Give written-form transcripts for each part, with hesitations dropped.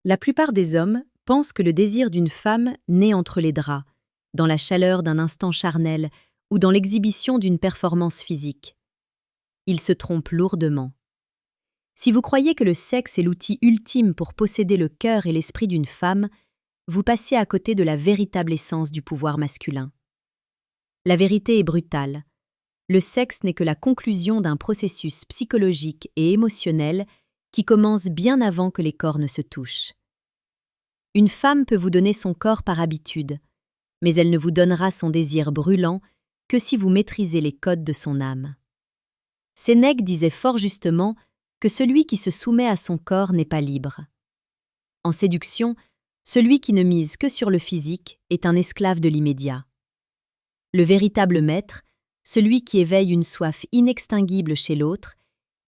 La plupart des hommes pensent que le désir d'une femme naît entre les draps, dans la chaleur d'un instant charnel ou dans l'exhibition d'une performance physique. Ils se trompent lourdement. Si vous croyez que le sexe est l'outil ultime pour posséder le cœur et l'esprit d'une femme, vous passez à côté de la véritable essence du pouvoir masculin. La vérité est brutale. Le sexe n'est que la conclusion d'un processus psychologique et émotionnel qui commence bien avant que les corps ne se touchent. Une femme peut vous donner son corps par habitude, mais elle ne vous donnera son désir brûlant que si vous maîtrisez les codes de son âme. Sénèque disait fort justement que celui qui se soumet à son corps n'est pas libre. En séduction, celui qui ne mise que sur le physique est un esclave de l'immédiat. Le véritable maître, celui qui éveille une soif inextinguible chez l'autre,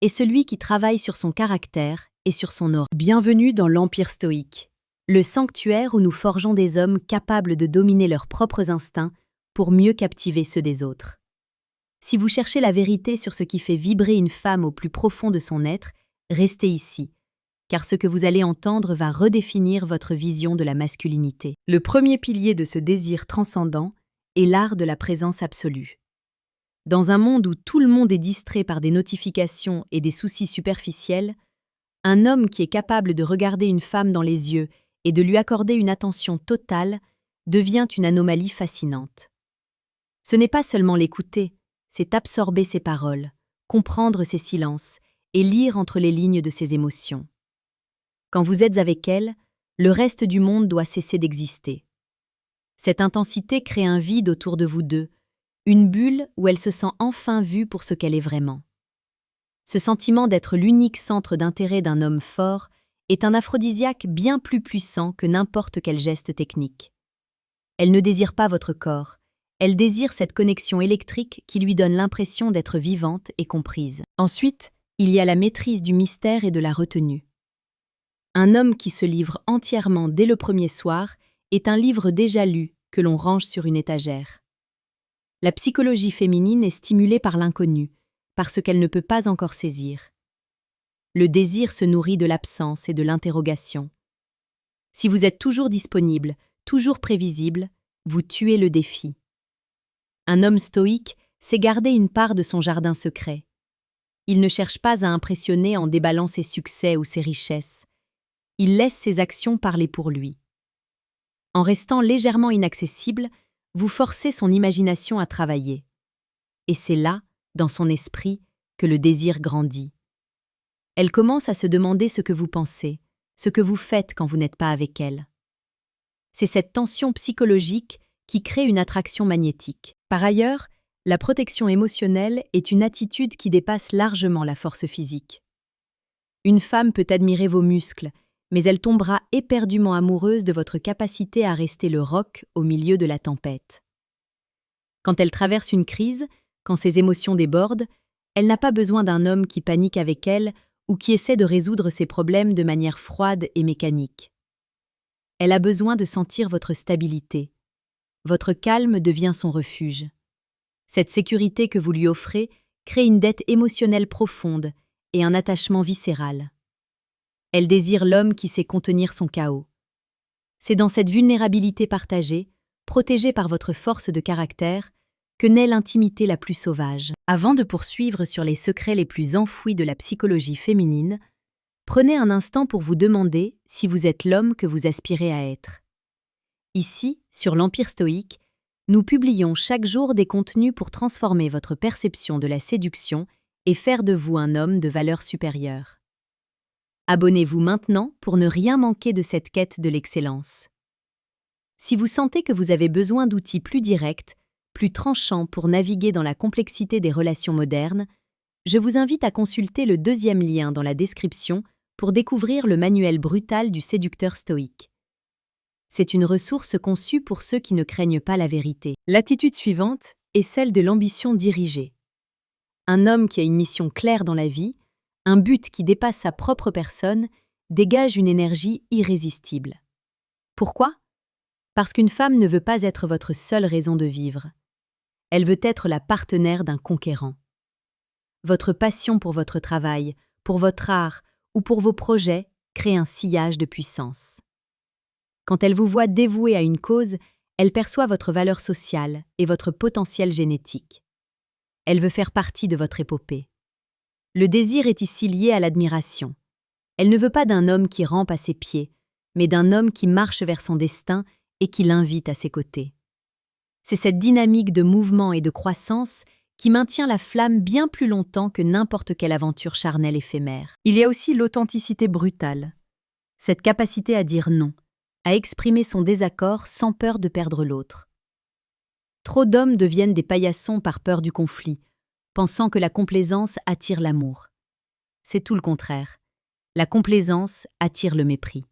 est celui qui travaille sur son caractère et sur son aura. Bienvenue dans l'Empire stoïque, le sanctuaire où nous forgeons des hommes capables de dominer leurs propres instincts pour mieux captiver ceux des autres. Si vous cherchez la vérité sur ce qui fait vibrer une femme au plus profond de son être, restez ici, car ce que vous allez entendre va redéfinir votre vision de la masculinité. Le premier pilier de ce désir transcendant est l'art de la présence absolue. Dans un monde où tout le monde est distrait par des notifications et des soucis superficiels, un homme qui est capable de regarder une femme dans les yeux et de lui accorder une attention totale devient une anomalie fascinante. Ce n'est pas seulement l'écouter, c'est absorber ses paroles, comprendre ses silences et lire entre les lignes de ses émotions. Quand vous êtes avec elle, le reste du monde doit cesser d'exister. Cette intensité crée un vide autour de vous deux, une bulle où elle se sent enfin vue pour ce qu'elle est vraiment. Ce sentiment d'être l'unique centre d'intérêt d'un homme fort est un aphrodisiaque bien plus puissant que n'importe quel geste technique. Elle ne désire pas votre corps, elle désire cette connexion électrique qui lui donne l'impression d'être vivante et comprise. Ensuite, il y a la maîtrise du mystère et de la retenue. Un homme qui se livre entièrement dès le premier soir est un livre déjà lu que l'on range sur une étagère. La psychologie féminine est stimulée par l'inconnu, parce qu'elle ne peut pas encore saisir. Le désir se nourrit de l'absence et de l'interrogation. Si vous êtes toujours disponible, toujours prévisible, vous tuez le défi. Un homme stoïque sait garder une part de son jardin secret. Il ne cherche pas à impressionner en déballant ses succès ou ses richesses. Il laisse ses actions parler pour lui. En restant légèrement inaccessible, vous forcez son imagination à travailler. Et c'est là, dans son esprit, que le désir grandit. Elle commence à se demander ce que vous pensez, ce que vous faites quand vous n'êtes pas avec elle. C'est cette tension psychologique qui crée une attraction magnétique. Par ailleurs, la protection émotionnelle est une attitude qui dépasse largement la force physique. Une femme peut admirer vos muscles, mais elle tombera éperdument amoureuse de votre capacité à rester le roc au milieu de la tempête. Quand elle traverse une crise, quand ses émotions débordent, elle n'a pas besoin d'un homme qui panique avec elle ou qui essaie de résoudre ses problèmes de manière froide et mécanique. Elle a besoin de sentir votre stabilité. Votre calme devient son refuge. Cette sécurité que vous lui offrez crée une dette émotionnelle profonde et un attachement viscéral. Elle désire l'homme qui sait contenir son chaos. C'est dans cette vulnérabilité partagée, protégée par votre force de caractère, que naît l'intimité la plus sauvage. Avant de poursuivre sur les secrets les plus enfouis de la psychologie féminine, prenez un instant pour vous demander si vous êtes l'homme que vous aspirez à être. Ici, sur l'Empire stoïque, nous publions chaque jour des contenus pour transformer votre perception de la séduction et faire de vous un homme de valeur supérieure. Abonnez-vous maintenant pour ne rien manquer de cette quête de l'excellence. Si vous sentez que vous avez besoin d'outils plus directs, plus tranchants pour naviguer dans la complexité des relations modernes, je vous invite à consulter le deuxième lien dans la description pour découvrir le manuel brutal du séducteur stoïque. C'est une ressource conçue pour ceux qui ne craignent pas la vérité. L'attitude suivante est celle de l'ambition dirigée. Un homme qui a une mission claire dans la vie, un but qui dépasse sa propre personne, dégage une énergie irrésistible. Pourquoi ? Parce qu'une femme ne veut pas être votre seule raison de vivre. Elle veut être la partenaire d'un conquérant. Votre passion pour votre travail, pour votre art ou pour vos projets crée un sillage de puissance. Quand elle vous voit dévoué à une cause, elle perçoit votre valeur sociale et votre potentiel génétique. Elle veut faire partie de votre épopée. Le désir est ici lié à l'admiration. Elle ne veut pas d'un homme qui rampe à ses pieds, mais d'un homme qui marche vers son destin et qui l'invite à ses côtés. C'est cette dynamique de mouvement et de croissance qui maintient la flamme bien plus longtemps que n'importe quelle aventure charnelle éphémère. Il y a aussi l'authenticité brutale, cette capacité à dire non, à exprimer son désaccord sans peur de perdre l'autre. Trop d'hommes deviennent des paillassons par peur du conflit, pensant que la complaisance attire l'amour. C'est tout le contraire. La complaisance attire le mépris.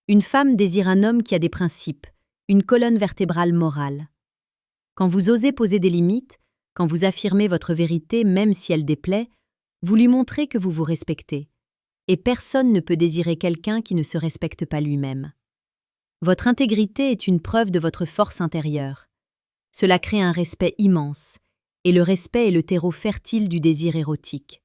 Une femme désire un homme qui a des principes, une colonne vertébrale morale. Quand vous osez poser des limites, quand vous affirmez votre vérité même si elle déplaît, vous lui montrez que vous vous respectez. Et personne ne peut désirer quelqu'un qui ne se respecte pas lui-même. Votre intégrité est une preuve de votre force intérieure. Cela crée un respect immense, et le respect est le terreau fertile du désir érotique.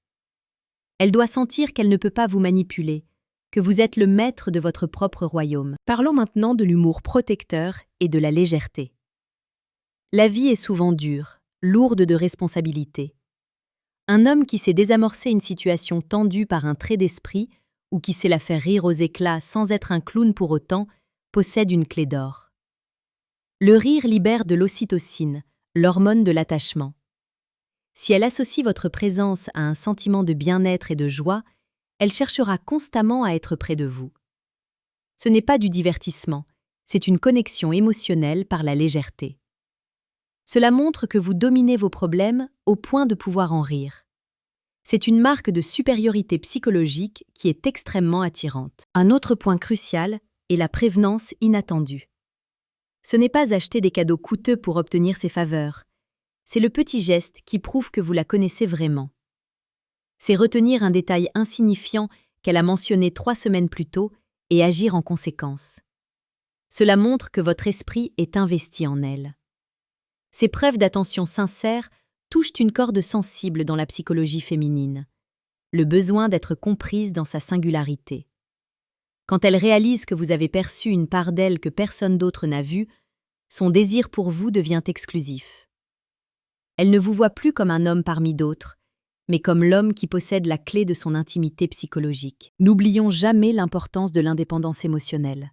Elle doit sentir qu'elle ne peut pas vous manipuler, que vous êtes le maître de votre propre royaume. Parlons maintenant de l'humour protecteur et de la légèreté. La vie est souvent dure, lourde de responsabilités. Un homme qui sait désamorcer une situation tendue par un trait d'esprit ou qui sait la faire rire aux éclats sans être un clown pour autant, possède une clé d'or. Le rire libère de l'ocytocine, l'hormone de l'attachement. Si elle associe votre présence à un sentiment de bien-être et de joie, elle cherchera constamment à être près de vous. Ce n'est pas du divertissement, c'est une connexion émotionnelle par la légèreté. Cela montre que vous dominez vos problèmes au point de pouvoir en rire. C'est une marque de supériorité psychologique qui est extrêmement attirante. Un autre point crucial est la prévenance inattendue. Ce n'est pas acheter des cadeaux coûteux pour obtenir ses faveurs. C'est le petit geste qui prouve que vous la connaissez vraiment. C'est retenir un détail insignifiant qu'elle a mentionné 3 semaines plus tôt et agir en conséquence. Cela montre que votre esprit est investi en elle. Ces preuves d'attention sincère touchent une corde sensible dans la psychologie féminine, le besoin d'être comprise dans sa singularité. Quand elle réalise que vous avez perçu une part d'elle que personne d'autre n'a vue, son désir pour vous devient exclusif. Elle ne vous voit plus comme un homme parmi d'autres, mais comme l'homme qui possède la clé de son intimité psychologique. N'oublions jamais l'importance de l'indépendance émotionnelle.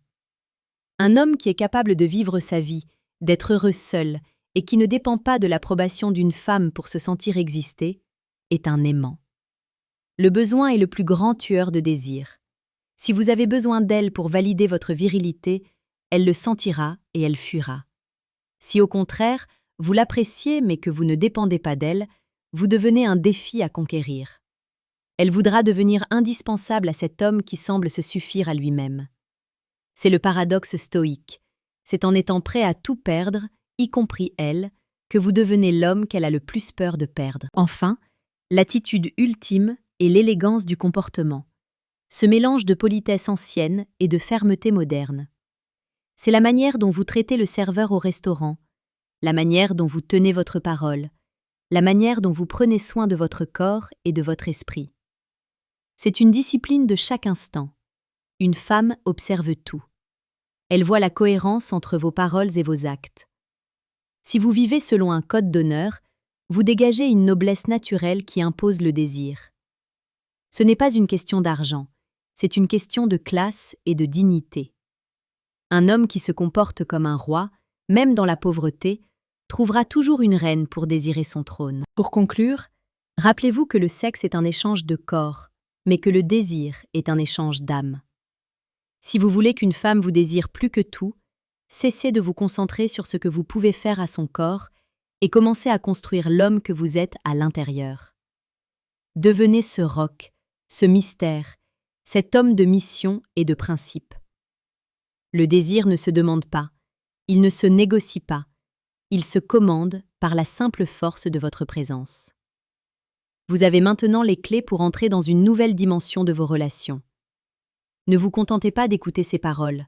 Un homme qui est capable de vivre sa vie, d'être heureux seul, et qui ne dépend pas de l'approbation d'une femme pour se sentir exister, est un aimant. Le besoin est le plus grand tueur de désir. Si vous avez besoin d'elle pour valider votre virilité, elle le sentira et elle fuira. Si au contraire, vous l'appréciez mais que vous ne dépendez pas d'elle, vous devenez un défi à conquérir. Elle voudra devenir indispensable à cet homme qui semble se suffire à lui-même. C'est le paradoxe stoïque. C'est en étant prêt à tout perdre, y compris elle, que vous devenez l'homme qu'elle a le plus peur de perdre. Enfin, l'attitude ultime est l'élégance du comportement, ce mélange de politesse ancienne et de fermeté moderne. C'est la manière dont vous traitez le serveur au restaurant, la manière dont vous tenez votre parole, la manière dont vous prenez soin de votre corps et de votre esprit. C'est une discipline de chaque instant. Une femme observe tout. Elle voit la cohérence entre vos paroles et vos actes. Si vous vivez selon un code d'honneur, vous dégagez une noblesse naturelle qui impose le désir. Ce n'est pas une question d'argent, c'est une question de classe et de dignité. Un homme qui se comporte comme un roi, même dans la pauvreté, trouvera toujours une reine pour désirer son trône. Pour conclure, rappelez-vous que le sexe est un échange de corps, mais que le désir est un échange d'âme. Si vous voulez qu'une femme vous désire plus que tout, cessez de vous concentrer sur ce que vous pouvez faire à son corps et commencez à construire l'homme que vous êtes à l'intérieur. Devenez ce roc, ce mystère, cet homme de mission et de principe. Le désir ne se demande pas, il ne se négocie pas, il se commande par la simple force de votre présence. Vous avez maintenant les clés pour entrer dans une nouvelle dimension de vos relations. Ne vous contentez pas d'écouter ces paroles,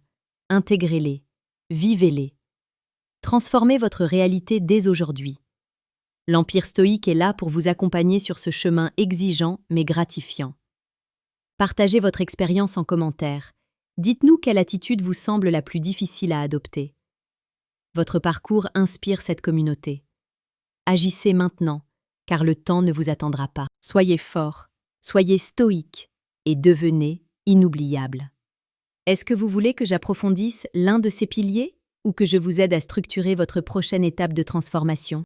intégrez-les, vivez-les. Transformez votre réalité dès aujourd'hui. L'Empire stoïque est là pour vous accompagner sur ce chemin exigeant mais gratifiant. Partagez votre expérience en commentaire. Dites-nous quelle attitude vous semble la plus difficile à adopter. Votre parcours inspire cette communauté. Agissez maintenant, car le temps ne vous attendra pas. Soyez fort, soyez stoïque et devenez inoubliable. Est-ce que vous voulez que j'approfondisse l'un de ces piliers ou que je vous aide à structurer votre prochaine étape de transformation?